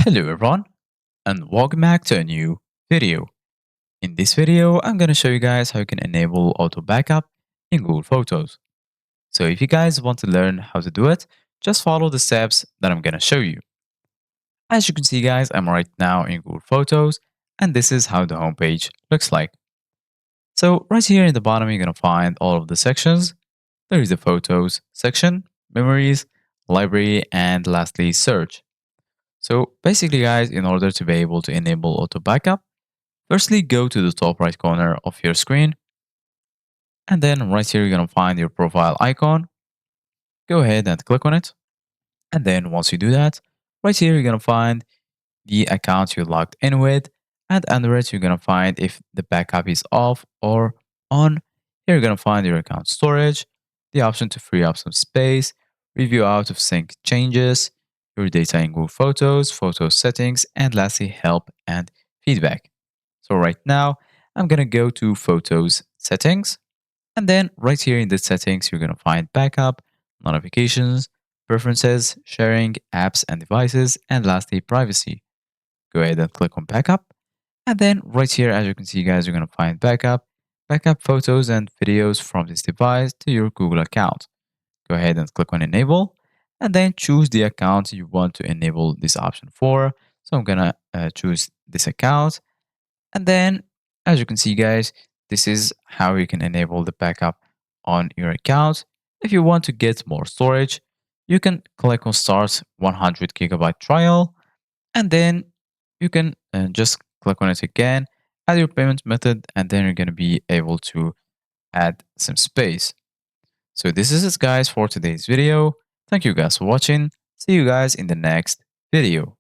Hello everyone and welcome back to a new video. In this video, I'm going to show you guys how you can enable auto backup in Google Photos. So if you guys want to learn how to do it, just follow the steps that I'm going to show you. As you can see guys, I'm right now in Google Photos and this is how the homepage looks like. So right here in the bottom, you're going to find all of the sections. There is the Photos section, Memories, Library, and lastly, Search. So basically guys, in order to be able to enable auto backup, firstly go to the top right corner of your screen and then right here you're going to find your profile icon. Go ahead and click on it. And then once you do that, right here you're going to find the account you logged in with, and under it you're going to find if the backup is off or on. Here you're going to find your account storage, the option to free up some space, review out of sync changes, your data in Google Photos, photo settings, and lastly help and feedback. So right now I'm going to go to Photos settings, and then right here in the settings you're going to find backup, notifications, preferences, sharing, apps and devices, and lastly privacy. Go ahead and click on backup. And then right here, as you can see, guys, you're going to find backup photos and videos from this device to your Google account. Go ahead and click on enable and then choose the account you want to enable this option for. So I'm going to choose this account. And then as you can see, guys, this is how you can enable the backup on your account. If you want to get more storage, you can click on start 100 gigabyte trial, and then you can just click on it again, add your payment method, and then you're going to be able to add some space. So this is it guys for today's video. Thank you guys for watching. See you guys in the next video.